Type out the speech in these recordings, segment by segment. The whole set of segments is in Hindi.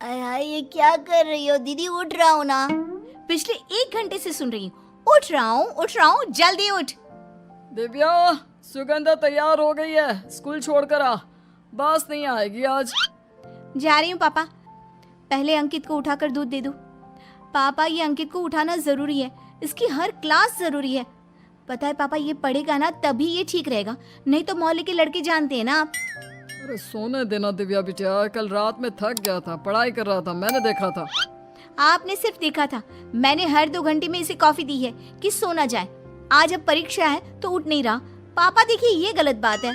अरे यार, ये क्या कर रही हो दीदी? उठ रहा हूँ ना। पिछले 1 घंटे से सुन रही हूँ, उठ रहा हूँ, जल्दी उठ। दिव्या, सुगंधा तैयार हो गई है, स्कूल छोड़कर आ, बस नहीं आएगी आज। जा रही हूँ पापा। पहले अंकित को उठाकर दूध दे दो। पापा, ये अंकित को उठाना जरूरी है, इसकी हर क्लास जरूरी है। पता है पापा, ये पढ़ेगा ना तभी ये ठीक रहेगा, नहीं तो मोहल्ले के लड़के जानते हैं ना आप। अरे सोने देना दिव्या बिटिया, कल रात में थक गया था, पढ़ाई कर रहा था, मैंने देखा था। आपने सिर्फ देखा था, मैंने हर 2 घंटे में इसे कॉफी दी है कि सो ना जाए। आज अब परीक्षा है तो उठ नहीं रहा। पापा देखिए, ये गलत बात है।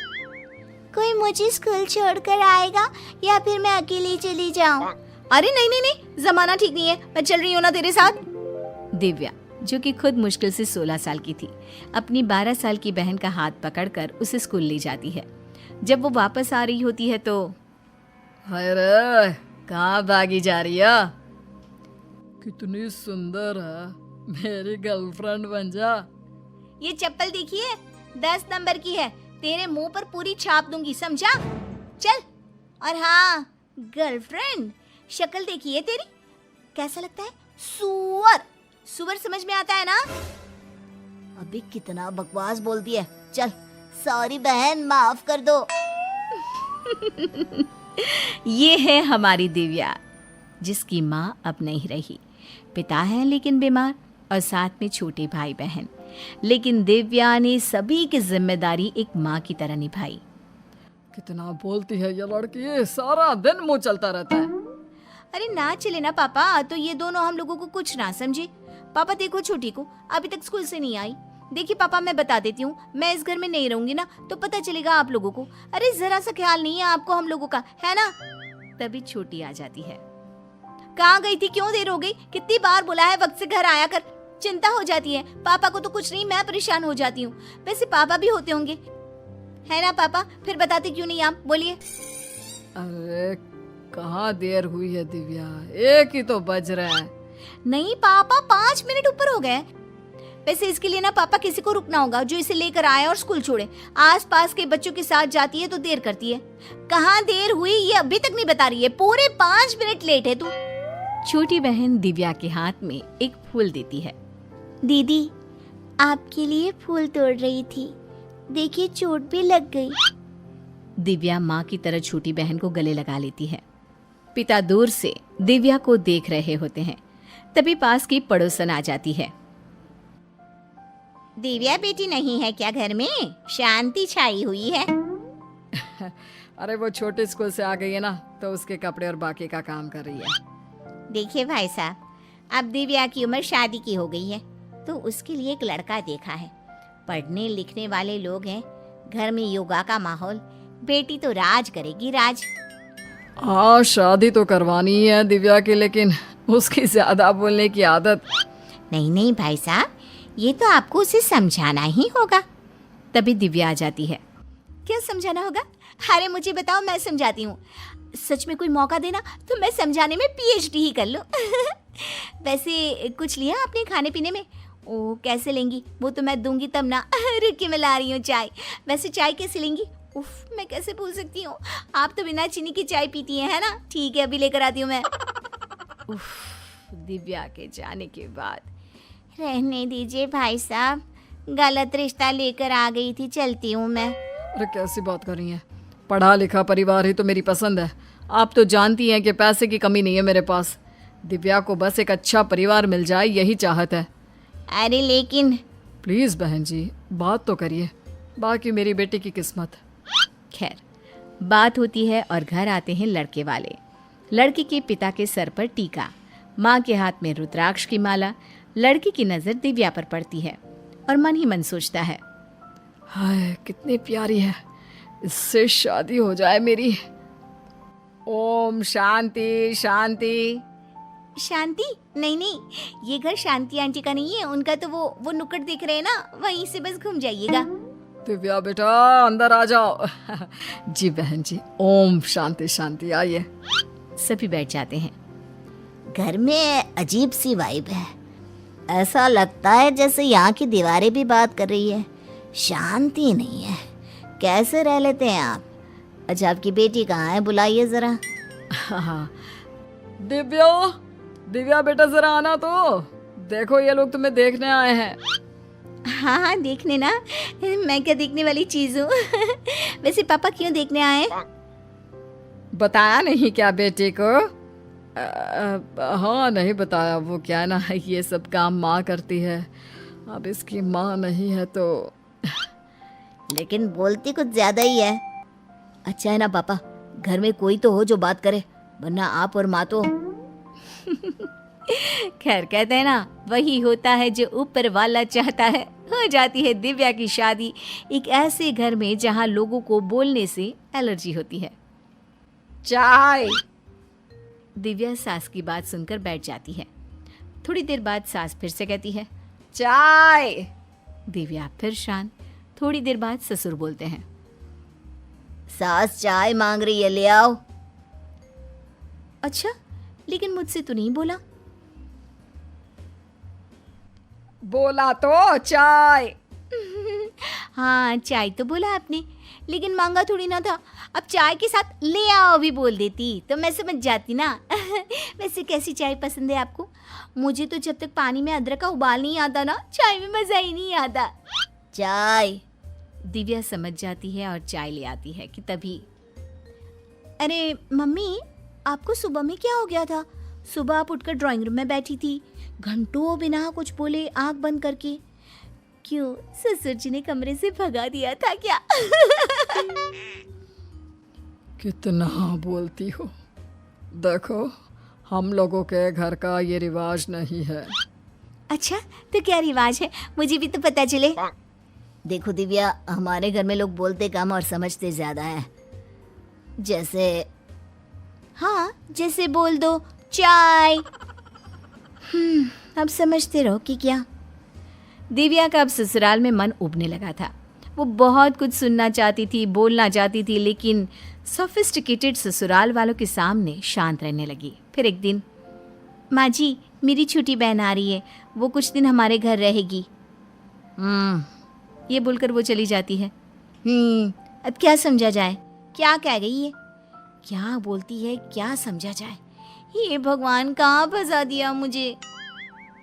कोई मुझे स्कूल छोड़कर आएगा या फिर मैं अकेली चली जाऊं? अरे नहीं नहीं नहीं, जमाना ठीक नहीं है, मैं चल रही हूँ ना तेरे साथ। दिव्या, जो कि खुद मुश्किल से 16 साल की थी, अपनी 12 साल की बहन का हाथ पकड़कर उसे स्कूल ले जाती है। जब वो वापस आ रही होती है तो हाय रे, कहाँ भागी जा रही है? कितनी सुंदर है, मेरी गर्लफ्रेंड बन जा। ये चप्पल देखिए, 10 नंबर की है, तेरे मुंह पर पूरी छाप दूंगी, समझा? चल। और हाँ, गर्लफ्रेंड, शक्ल देखिए तेरी, कैसा लगता है? सुअर। सुअर समझ में आता है ना? अभी कितना बकवास बोलती है। चल, सॉरी बहन, माफ कर दो। ये है हमारी दिव्या, जिसकी माँ अब नहीं रही। पिता है लेकिन बीमार, और साथ में छोटे भाई बहन। लेकिन दिव्या ने सभी की जिम्मेदारी एक माँ की तरह निभाई। कितना बोलती है ये लड़की, सारा दिन मुंह चलता रहता है। अरे ना चले ना पापा, तो ये दोनों हम लोगों को कुछ ना समझे। पापा देखो, छोटी को अभी तक स्कूल से नहीं आई। देखिए पापा, मैं बता देती हूँ, मैं इस घर में नहीं रहूंगी ना तो पता चलेगा आप लोगों को। अरे जरा सा ख्याल नहीं है आपको हम लोगों का, है ना? तभी छोटी आ जाती है। कहाँ गई थी, क्यों देर हो गई? कितनी बार बोला है वक्त से घर आया कर। चिंता हो जाती है, पापा को तो कुछ नहीं, मैं परेशान हो जाती हूँ। वैसे पापा भी होते होंगे, है ना पापा? फिर बताते क्यों नहीं आप, बोलिए। अरे कहाँ देर हुई है दिव्या, 1 ही तो बज रहा है। नहीं पापा, 5 मिनट ऊपर हो गए। वैसे इसके लिए ना पापा किसी को रुकना होगा जो इसे लेकर आए और स्कूल छोड़े। आसपास के बच्चों के साथ जाती है तो देर करती है। कहाँ देर हुई ये अभी तक नहीं बता रही है, पूरे 5 मिनट लेट है तू। छोटी बहन दिव्या के हाथ में एक फूल देती है। दीदी, आपके लिए फूल तोड़ रही थी, देखिए चोट भी लग गई। दिव्या माँ की तरह छोटी बहन को गले लगा लेती है। पिता दूर से दिव्या को देख रहे होते हैं, तभी पास की पड़ोसन आ जाती है। दिव्या बेटी नहीं है क्या घर में? शांति छाई हुई है। अरे वो छोटे स्कूल से आ गई है ना, तो उसके कपड़े और बाकी का काम कर रही है। देखिए भाई साहब, अब दिव्या की उम्र शादी की हो गई है तो उसके लिए एक लड़का देखा है। पढ़ने लिखने वाले लोग हैं, घर में योगा का माहौल, बेटी तो राज करेगी, राज। हाँ, शादी तो करवानी है दिव्या की, लेकिन उसकी ज्यादा बोलने की आदत। नहीं नहीं भाई साहब, ये तो आपको उसे समझाना ही होगा। तभी दिव्या आ जाती है। क्या समझाना होगा? अरे मुझे बताओ, मैं समझाती हूँ। सच में कोई मौका देना तो मैं समझाने में पीएचडी ही कर लूँ। वैसे कुछ लिया आपने खाने पीने में? ओ, कैसे लेंगी? वो तो मैं दूंगी तब ना। रुक के मैं ला रही हूँ चाय। वैसे चाय कैसे लेंगी? उफ, मैं कैसे भूल सकती हूँ, आप तो बिना चीनी की चाय पीती हैं, है ना? ठीक है, अभी लेकर आती हूँ मैं। उफ, दिव्या के जाने के बाद। रहने दीजिए भाई साहब, गलत रिश्ता लेकर आ गई थी, चलती हूँ मैं। अरे कैसी बात कर रही हैं, पढ़ा लिखा परिवार ही तो मेरी पसंद है। आप तो जानती हैं कि पैसे की कमी नहीं है मेरे पास। दिव्या को बस एक अच्छा परिवार मिल जाए, यही चाहत है। अरे लेकिन प्लीज़ बहन जी, बात तो करिए, बाकी मेरी बेटी की किस्मत। खैर, बात होती है और घर आते हैं लड़के वाले। लड़की के पिता के सर पर टीका, माँ के हाथ में रुद्राक्ष की माला। लड़की की नज़र दिव्या पर पड़ती है और मन ही मन सोचता है, हाय कितनी प्यारी है, इससे शादी हो जाए मेरी। ओम शांति शांति। शांति? नहीं नहीं, ये घर शांति आंटी का नहीं है, उनका तो वो नुक्कड़ दिख रहे हैं ना, वहीं से बस घूम जाइएगा। दिव्या बेटा अंदर आ जाओ। जी बहन जी, ओम शांति शांति, आइए। सभी बैठ जाते हैं। घर में अजीब सी वाइब है, ऐसा लगता है जैसे यहाँ की दीवारें भी बात कर रही है। शांति नहीं है, कैसे रह लेते हैं आप? अच्छा, आपकी बेटी कहाँ है? बुलाइए जरा। हाँ, दिव्या, दिव्या बेटा जरा आना तो, देखो ये लोग तुम्हें देखने आए हैं। हाँ हाँ, देखने ना, मैं क्या देखने वाली चीज हूँ। वैसे पापा क्यों देखने आए? बताया नहीं क्या बेटे को? हाँ नहीं बताया, वो क्या ना ये सब काम माँ करती है, अब इसकी माँ नहीं है तो। लेकिन बोलती कुछ ज्यादा ही है। अच्छा है ना पापा, घर में कोई तो हो जो बात करे, वरना आप और माँ तो। खैर, कहते हैं ना, वही होता है जो ऊपर वाला चाहता है। हो जाती है दिव्या की शादी एक ऐसे घर में जहाँ लोगों को बोलने से एलर्जी होती है। चाय। दिव्या सास की बात सुनकर बैठ जाती है। थोड़ी देर बाद सास फिर से कहती है, चाय। दिव्या फिर शांत। थोड़ी देर बाद ससुर बोलते हैं, सास चाय मांग रही है, ले आओ। अच्छा, लेकिन मुझसे तो नहीं बोला। बोला तो चाय। हाँ, चाय तो बोला आपने, लेकिन मांगा थोड़ी ना था। अब चाय के साथ ले आओ भी बोल देती तो मैं समझ जाती ना। वैसे कैसी चाय पसंद है आपको? मुझे तो जब तक पानी में अदरक का उबाल नहीं आता ना, चाय में मज़ा ही नहीं आता। चाय। दिव्या समझ जाती है और चाय ले आती है कि तभी, अरे मम्मी, आपको सुबह में क्या हो गया था? सुबह आप उठकर ड्राइंग रूम में बैठी थी, घंटों बिना कुछ बोले आंख बंद करके। क्यों, ससुर जी ने कमरे से भगा दिया था क्या? कितना बोलती हो, देखो हम लोगों के घर का ये रिवाज नहीं है। अच्छा, तो क्या रिवाज है, मुझे भी तो पता चले। देखो दिव्या, हमारे घर में लोग बोलते कम और समझते ज्यादा हैं। जैसे, हाँ, जैसे बोल दो चाय। अब समझते रहो कि क्या। दिव्या का अब ससुराल में मन उबने लगा था। वो बहुत कुछ सुनना चाहती थी, बोलना चाहती थी, लेकिन सोफिस्टिकेटेड ससुराल वालों के सामने शांत रहने लगी। फिर एक दिन, माँ जी, मेरी छोटी बहन आ रही है, वो कुछ दिन हमारे घर रहेगी। ये बोलकर वो चली जाती है। अब क्या समझा जाए, क्या कह गई है, क्या बोलती है, क्या समझा जाए? ये भगवान, कहाँ फंसा दिया मुझे।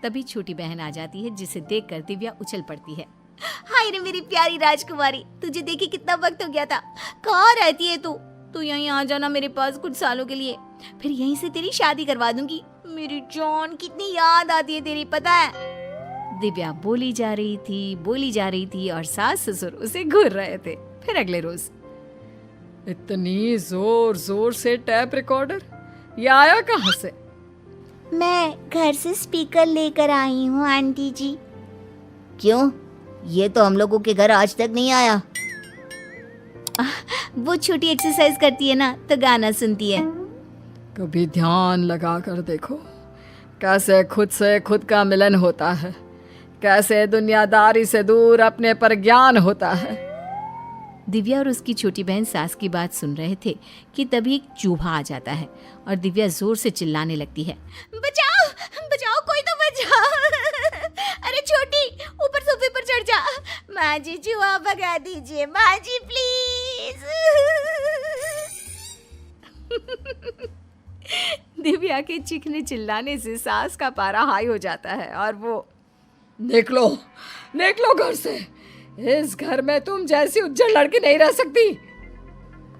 तभी छोटी बहन आ जाती है, जिसे देखकर दिव्या उछल पड़ती है। हाय रे मेरी प्यारी राजकुमारी, तुझे देखे कितना वक्त हो गया था। कहाँ रहती है तू? तू यहीं आ जाना मेरे पास कुछ सालों के लिए, फिर यहीं से तेरी शादी करवा दूंगी। मेरी जान, कितनी याद आती है तेरी, पता है। दिव्या बोली जा रही थी और सास ससुर उसे घूर रहे थे। फिर अगले रोज, इतनी जोर जोर से टैप रिकॉर्डर, ये आया कहाँ से? मैं घर से स्पीकर लेकर आई हूँ आंटी जी। क्यों, ये तो हम लोगों के घर आज तक नहीं आया। वो छोटी एक्सरसाइज करती है ना, तो गाना सुनती है। कभी ध्यान लगा कर देखो, कैसे खुद से खुद का मिलन होता है, कैसे दुनियादारी से दूर अपने पर ज्ञान होता है। दिव्या और उसकी छोटी बहन सास की बात सुन रहे थे कि तभी एक चूहा आ जाता है और दिव्या जोर से चिल्लाने लगती है, बचाओ बचाओ, कोई तो बचाओ। अरे छोटी, ऊपर सोफे पर चढ़ जा। माँ जी, चूहा भगा दीजिए, माँ जी प्लीज। दिव्या के चीखने चिल्लाने से सास का पारा हाई हो जाता है और वो, निकलो निकलो घर से, इस घर में तुम जैसी उज्जड़ लड़की नहीं रह सकती।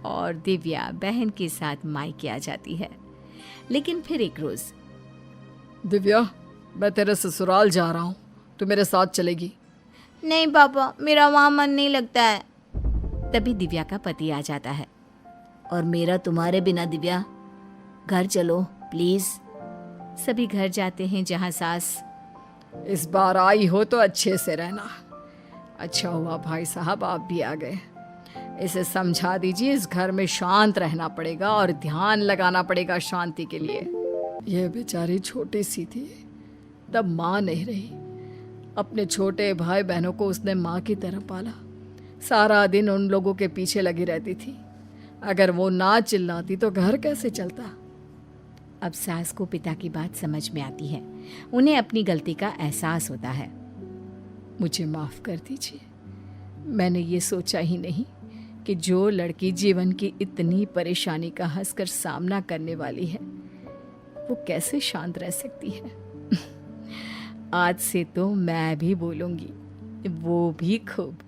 और दिव्या बहन के साथ मायके आ जाती है। लेकिन फिर एक रोज, दिव्या, मैं तेरे ससुराल जा रहा हूँ, तू मेरे साथ चलेगी? नहीं पापा, मेरा वहाँ मन नहीं लगता है। तभी दिव्या का पति आ जाता है, और मेरा तुम्हारे बिना दिव्या, घर चलो प्लीज। सभी घर जाते हैं जहाँ सास, इस बार आई हो तो अच्छे से रहना। अच्छा हुआ भाई साहब आप भी आ गए, इसे समझा दीजिए इस घर में शांत रहना पड़ेगा और ध्यान लगाना पड़ेगा शांति के लिए। ये बेचारी छोटी सी थी, तब माँ नहीं रही, अपने छोटे भाई बहनों को उसने माँ की तरह पाला, सारा दिन उन लोगों के पीछे लगी रहती थी। अगर वो ना चिल्लाती तो घर कैसे चलता। अब सास को पिता की बात समझ में आती है, उन्हें अपनी गलती का एहसास होता है। मुझे माफ़ कर दीजिए, मैंने ये सोचा ही नहीं कि जो लड़की जीवन की इतनी परेशानी का हंसकर सामना करने वाली है, वो कैसे शांत रह सकती है। आज से तो मैं भी बोलूंगी, वो भी खूब।